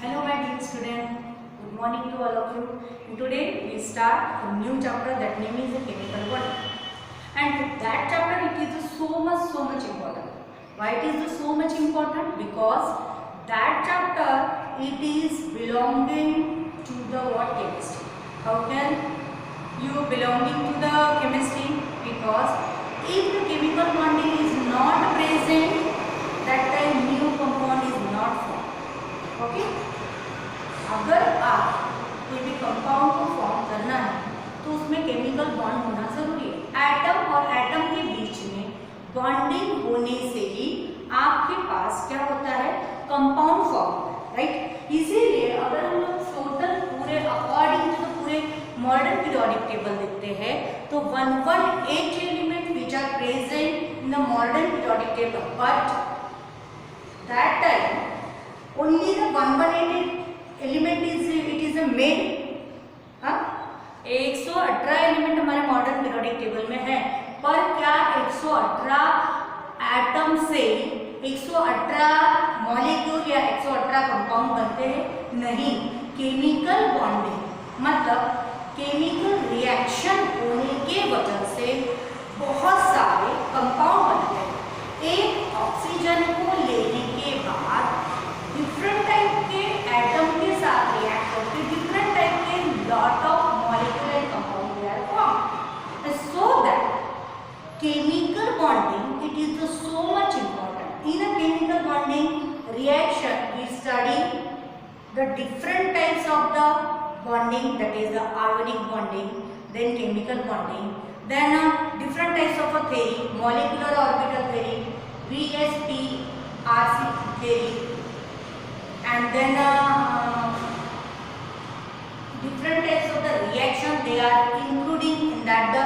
Hello my dear student, good morning to all of you. And today we start a new chapter that name is the chemical bond. And that chapter it is so much important. Why it is so much important? Because that chapter it is belonging to the what chemistry. How can you belonging to the chemistry? Because if the chemical bonding is not present, that time new compound is not formed. Okay अगर आप कोई भी compound को form करना है तो उसमें chemical bond होना जरूरी है। एटम और एटम के बीच में बॉन्डिंग होने से ही आपके पास क्या होता है, कंपाउंड फॉर्म होता है, राइट। इसीलिए अगर हम लोग टोटल पूरे अकॉर्डिंग टू पूरे मॉडर्न पीरियोडिक टेबल देखते हैं तो 118 element which are present in the modern periodic table, but that time only the 118 element is a made। 118 element हमारे मॉडर्न पीरियोडिक टेबल में है, पर क्या 118 एटम से 118 मॉलिक्यूल या 118 कंपाउंड बनते हैं? नहीं। केमिकल बॉन्डिंग मतलब केमिकल रिएक्शन होने के वजह से बहुत सारे कंपाउंड बनते हैं। एक ऑक्सीजन को लेने के बाद डिफरेंट टाइप के एटम के साथ रिएक्ट करके डिफरेंट टाइप के lot of molecule and compound they are formed, so that chemical bonding it is so much important. In a chemical bonding reaction we study the different types of the bonding, that is the ionic bonding, then chemical bonding, then different types of a theory, molecular orbital theory, VSP-RC theory, and then different types of the reaction they are including in that the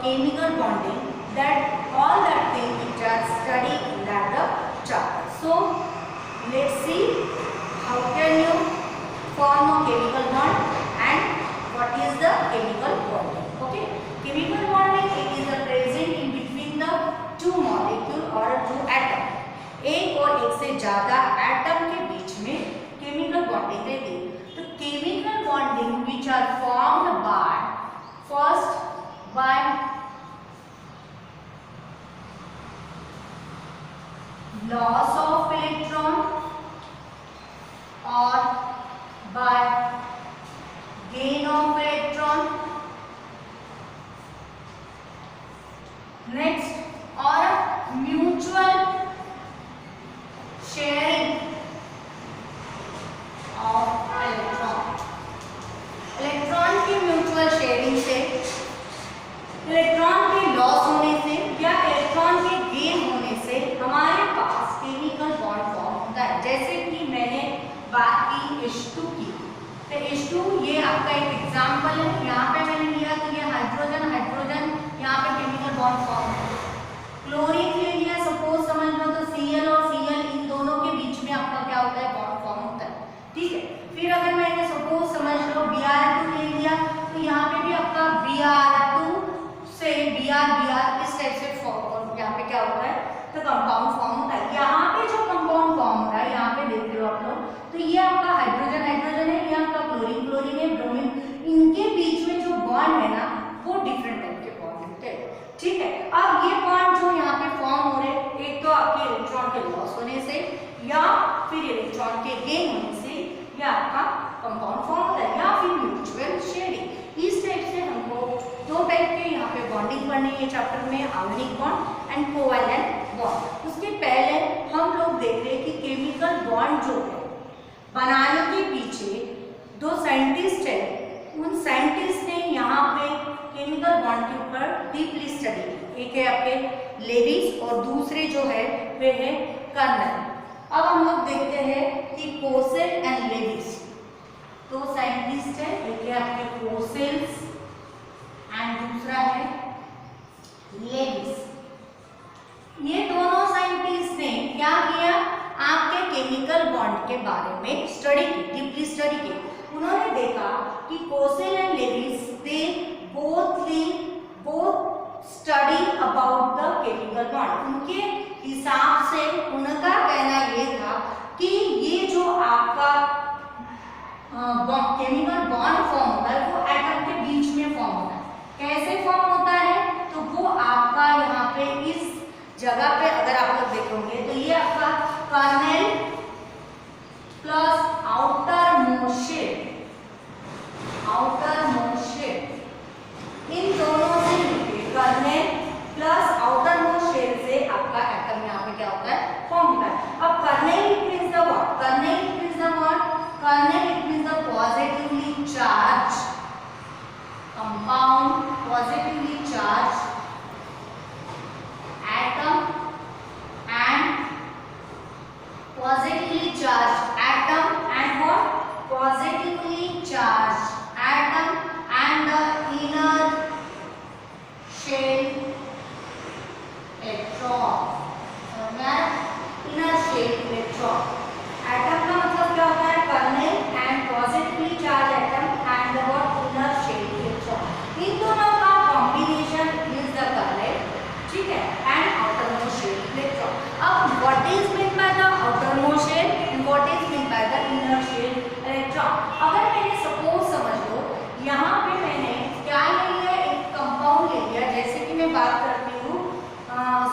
chemical bonding, that all that thing which are studied in that the chapter. So let's see how can you form a chemical bond and what is the chemical bonding. Okay, chemical bonding it is a present in between the two molecule or two atom। एक और एक से ज्यादा atom के बीच में chemical bonding रहती है। तो chemical bonding which are formed by first by loss of electron और by gain of electron, next और mutual sharing of electron. Electron की म्यूचुअल शेयरिंग से, इलेक्ट्रॉन के लॉस होने से या इलेक्ट्रॉन के गेन होने से हमारे पास केमिकल बॉन्ड फॉर्म होता है। जैसे कि मैंने बात की H2 की, तो H2 ये आपका एक एग्जांपल है। यहाँ पे मैंने लिया तो ये हाइड्रोजन हाइड्रोजन यहाँ पे केमिकल बॉन्ड फॉर्म है। क्लोरीन ले लिया सपोज समझ लो तो Cl और Cl इन दोनों के बीच में आपका क्या होता है, बॉन्ड फॉर्म होता है, ठीक है। फिर अगर मैंने सपोज समझ लो Br2 ले लिया तो यहाँ पे भी आपका Br2 से Br इस टाइप से फॉर्म, यहाँ पे क्या होता है तो कंपाउंड फॉर्म होता है। यहाँ पे जो कंपाउंड फॉर्म हो रहा है यहाँ पे देख रहे हो आप लोग, तो ये आपका हाइड्रोजन हाइड्रोजन है, ये आपका क्लोरीन क्लोरीन है, ब्रोमीन, इनके बीच में जो बॉन्ड है ना वो डिफरेंट टाइप के बॉन्ड होते हैं, ठीक है। अब ये बॉन्ड जो यहाँ पे फॉर्म हो रहे हैं, एक तो आपके इलेक्ट्रॉन के लॉस होने से या फिर इलेक्ट्रॉन के गेन होने से ये आपका कंपाउंड फॉर्म होता है, या फिर म्यूचुअल शेयरिंग। इस टाइप से हमको दो टाइप के यहाँ पे बॉन्डिंग पढ़नी है चैप्टर में, ionic bond and covalent bond. उसके पहले हम लोग देख रहे हैं कि केमिकल बॉन्ड जो है बनाने के पीछे दो साइंटिस्ट है, उन साइंटिस्ट ने यहाँ पे केमिकल बॉन्ड के ऊपर डीपली स्टडी की। एक है आपके लेविस और दूसरे जो है वे है कर्नल। अब हम लोग देखते हैं कि कोसेल एंड लेविस दो साइंटिस्ट है, एक है आपके कोसेल्स एंड दूसरा है लेविस। ये दोनों साइंटिस्ट ने क्या किया, आपके केमिकल बॉन्ड के बारे में स्टडी की, डीपली स्टडी की। उन्होंने देखा कि Kossel and Lewis they both study about the chemical bond. उनके हिसाब से उनका कहना ये था कि ये जो आपका केमिकल बॉन्ड फॉर्म होता है वो एटम के बीच में फॉर्म होता है। कैसे फॉर्म होता है? तो वो आपका यहाँ पे इस जगह पे अगर आप लोग देखोगे तो ये आपका kernel plus outermost shell, इन दोनों से मिलकर kernel plus outermost shell से आपका एटम यहाँ पे क्या होता है? फॉर्म होता है। अब kernel it means the what? Kernel it means the what? Kernel it means the positively charge compound, positively charged atom and positively charged atom and what? Positively charged atom and the inner shell electron. inner shell electron. Atom का मतलब क्या होता है? Kernel and positively charge atom and the what? Inner shell electron. इन दोनों का combination is the kernel, ठीक है, and outermost shell electron. अब what is mean by the outermost shell and what is mean by the inner shell electron? अगर मैंने suppose समझ लो यहाँ पे मैंने क्या ले लिया? एक कंपाउंड ले लिया। जैसे कि मैं बात करती हूँ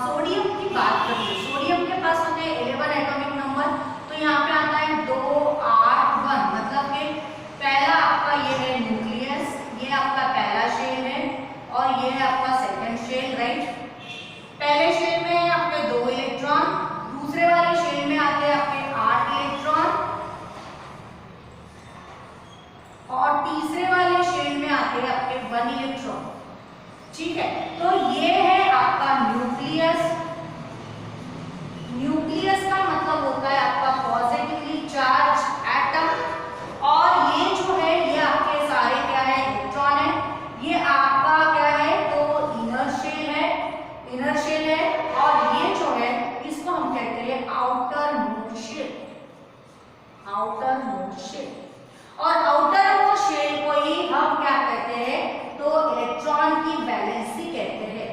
सोडियम की बात करती हूँ। सोडियम के पास होते हैं 11 एटॉमिक नंबर, तो यहाँ पे आता है 2 8 1, मतलब कि पहला आपका ये है न्यूक्लियस, ये आपका पहला शेल है और ये है आपका सेकंड शेल, राइट। पहले शेल में है आपके 2 इलेक्ट्रॉन, दूसरे वाले शेल में आते हैं आपके 8 इलेक्ट्रॉन और तीसरे वाले शेल में आते हैं आपके 1 इलेक्ट्रॉन, ठीक है। तो ये है आपका न्यूक्लियस। न्यूक्लियस का मतलब होता है आपका पॉजिटिवली चार्ज एटम और ये जो है ये आपके सारे क्या है? इलेक्ट्रॉन है। ये आपका क्या है? तो इनर शेल है, इनर शेल है और ये जो है इसको हम कहते हैं outermost shell, outermost shell. और आउटर मोस्ट शेल को ही हम क्या कहते हैं? तो इलेक्ट्रॉन की वैलेंसी कहते हैं।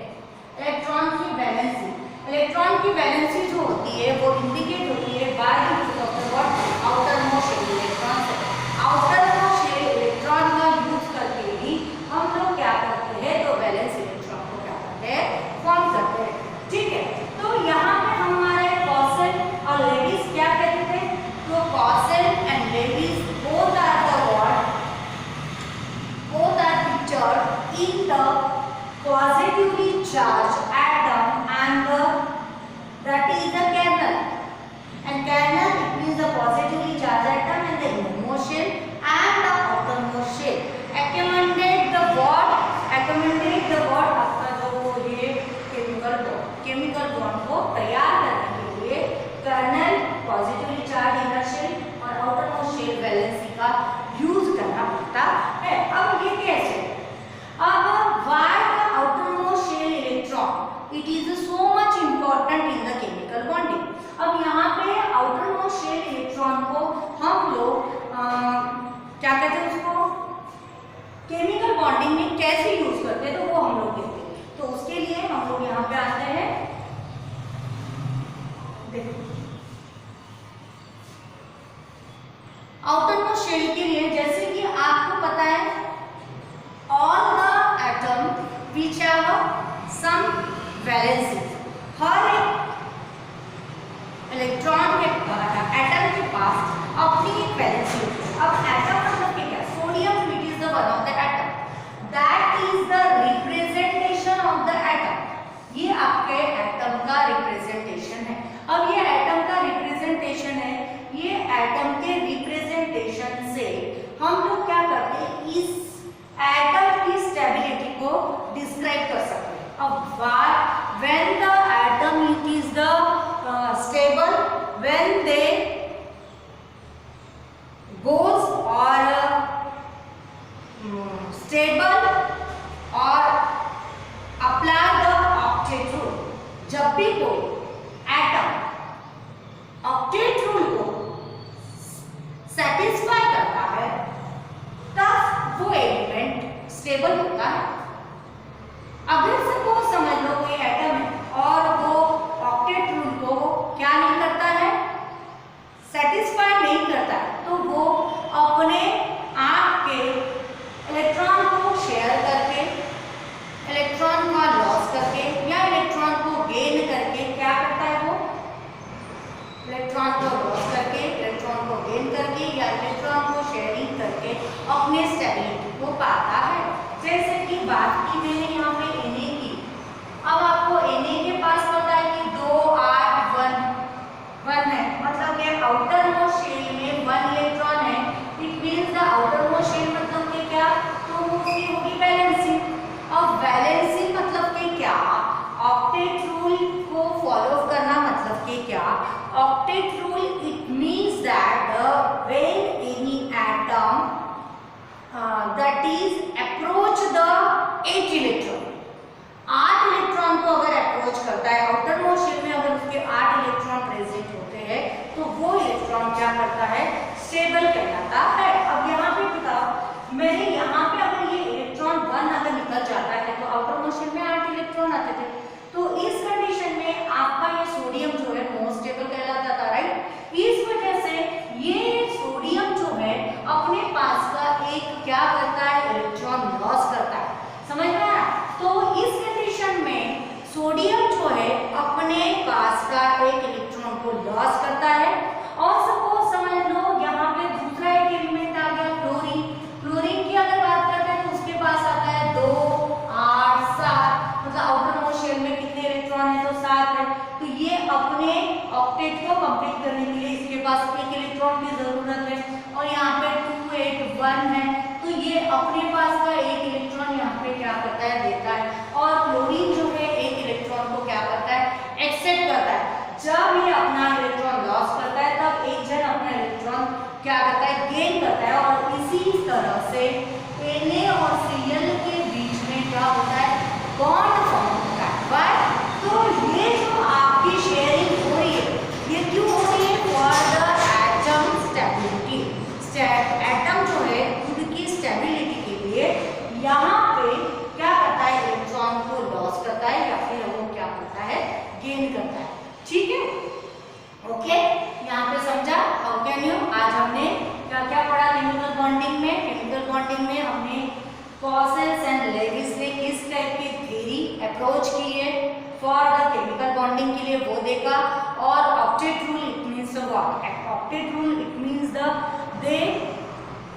इलेक्ट्रॉन की वैलेंसी, इलेक्ट्रॉन की वैलेंसी जो होती है वो इंडिकेट होती है by the use of the what? Outermost shell electron से। आउटर मोस्ट शेल इलेक्ट्रॉन का यूज करके ही हम लोग क्या करते हैं? तो वैलेंस इलेक्ट्रॉन को क्या करते हैं? फॉर्म करते हैं, ठीक है। तो यहाँ पे हमारे कॉसेल और लेडीज क्या कहते थे? तो Kossel and Lewis both are the what? both are pictured in the positively charged atom and that is the kernel, and kernel it means the positively charged atom and the innermost shell and the outermost shell accommodate the what? Accommodate the what? आपका जो ये chemical bond को तैयार करने के लिए kernel, positively charge inner shell और outermost shell valency का यूज करना पड़ता है। अब ये कैसे? अब why the outermost shell electron? It is so much important in the chemical bonding. अब यहाँ पे outermost shell electron को हम लोग क्या कहते हैं उसको? केमिकल बॉन्डिंग में कैसे यूज करते हैं तो वो हम लोग देखते हैं। तो उसके लिए हम लोग यहाँ पे आते हैं, देखो आउटरमोस्ट शेल के लिए जैसे कि आपको पता है all the atom which have some valency, हर एक इलेक्ट्रॉन के एटम के पास अपनी एक वैलेंसी होती है। अब एटम मतलब क्या? Sodium it is the one of the atom that is the representation of the atom. ये आपके एटम का रिप्रेजेंटेशन है। अब ये एटम का रिप्रेजेंटेशन है, ये एटम के रिप्रेजेंटेशन से हम लोग क्या करते हैं? इस एटम की स्टेबिलिटी को डिस्क्राइब कर सकते हैं। अब when the atom it is the stable, when they goes और स्टेबल और अप्लाई द ऑक्टेट रूल। जब भी कोई एटम ऑक्टेट रूल को सेटिस्फाई करता है तब वो एलिमेंट स्टेबल होता है। अगर सपोज समझ लो कोई एटम है और वो ऑक्टेट रूल को क्या नहीं करता है? इलेक्ट्रॉन को लॉस करके, इलेक्ट्रॉन को गेन करके या इलेक्ट्रॉन को शेयरिंग करके अपने स्टेबिलिटी को पाता है। जैसे कि बात की मैंने यहाँ पे Na की, अब आपको Na के पास पता है कि 2 8 1 है, मतलब कि आउटर मोस्ट शेल में 1 इलेक्ट्रॉन है। It means the outermost shell मतलब कि क्या, तो उसकी होगी वैलेंसी। अब वैलेंसी मतलब कि क्या, ऑक्टेट रूल को फॉलो करना मतलब कि क्या, octet rule it means that when any atom that is approach the 8 electron, 8 electron को अगर अप्रोच करता है आउटर मोस्ट शेल में, अगर उसके 8 इलेक्ट्रॉन प्रेजेंट होते हैं तो वो इलेक्ट्रॉन क्या करता है, स्टेबल कहलाता है। अब यहाँ पे बताओ, मैंने यहाँ पे अगर ये इलेक्ट्रॉन 1 अगर निकल जाता है तो आउटर मोस्ट शेल में 8 इलेक्ट्रॉन आते थे, तो इस कंडीशन में आपका ये सोडियम जो है मोस्ट स्टेबल कहलाता था, राइट। इस वजह से ये सोडियम जो है अपने पास का एक क्या करता है, इलेक्ट्रॉन लॉस करता है, समझ में आया। तो इस कंडीशन में सोडियम जो है अपने पास का एक इलेक्ट्रॉन को लॉस करता है। और सपोज समझ लो यहाँ पे दूसरा एक एलिमेंट आ गया क्लोरीन। क्लोरीन की अगर बात करते हैं तो उसके पास आता है 2 8 7, मतलब आउटर मोस्ट शेल में कितने इलेक्ट्रॉन है, तो 7 है। तो ये अपने ऑक्टेट को कंप्लीट करने के लिए इसके पास एक इलेक्ट्रॉन की जरूरत है, और यहाँ पे 2 8 1 है, तो ये अपने पास का एक इलेक्ट्रॉन यहाँ पे क्या करता है, देता है। और क्लोरीन जो है एक इलेक्ट्रॉन को क्या करता है, एक्सेप्ट करता है। जब ये अपना इलेक्ट्रॉन लॉस करता है तब एक जन अपना इलेक्ट्रॉन क्या करता है, गेन करता है। और इसी तरह से Na और Cl के बीच में क्या होता है, बॉन्ड फॉर्म होता है। Why? तो ये जो आपकी शेयरिंग हो रही है, ये क्यों हो रही है, for the atom stability. Atom जो है उनकी स्टेबिलिटी के लिए यहाँ पे क्या करता है, इलेक्ट्रॉन को लॉस करता है या फिर वो क्या करता है, गेन करता है। ठीक है, ओके, यहाँ पे समझा। हाउ कैन यू, आज हमने क्या क्या पढ़ा केमिकल बॉन्डिंग में। केमिकल बॉन्डिंग में हमने कॉसेल्स एंड लेविस ने किस टाइप की थ्योरी अप्रोच की है फॉर द केमिकल बॉन्डिंग के लिए, वो देखा। और octet rule it means what, octet rule it means the they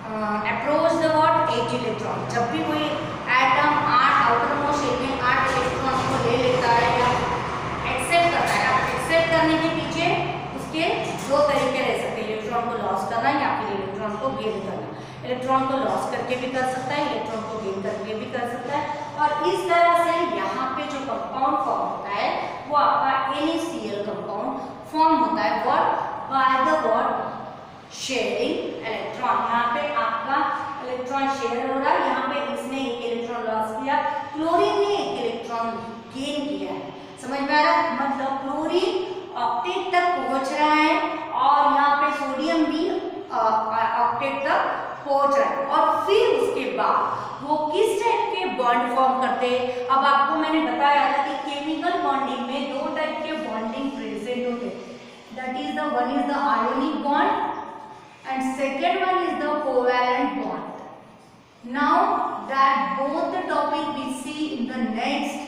approach the what 8 electron. जब भी कोई एटम 8 आउटर मोस्ट शेल में 8 इलेक्ट्रॉन को ले लेता है या एक्सेप्ट करता है, एक्सेप्ट करने के पीछे उसके 2 तरीके रह सकते हैं, इलेक्ट्रॉन को लॉस करना या फिर इलेक्ट्रॉन को गेन करना। इलेक्ट्रॉन को लॉस करके भी कर सकता है, इलेक्ट्रॉन को गेन करके भी कर सकता है। और इस तरह से यहाँ पे जो कंपाउंड फॉर्म होता है वो आपका NaCl कंपाउंड फॉर्म होता है, what, by the what, sharing electron. यहाँ पे आपका इलेक्ट्रॉन शेयर हो रहा है, यहाँ पे इसने एक इलेक्ट्रॉन लॉस किया, क्लोरीन ने एक इलेक्ट्रॉन गेन किया है। समझ में आ रहा है, मतलब क्लोरीन ऑक्टेट तक पहुंच रहा है और यहाँ पे सोडियम भी ऑक्टेट तक पहुंच रहा है। और फिर उसके बाद वो किस टाइप के बॉन्ड फॉर्म करते हैं। अब आपको मैंने बताया था कि केमिकल बॉन्डिंग में 2 टाइप के बॉन्डिंग प्रेजेंट होते हैं, that is the one is the ionic bond and second one is the covalent bond. Now that both the topic we see in the next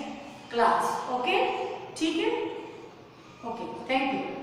class. Okay, ठीक है, okay, thank you.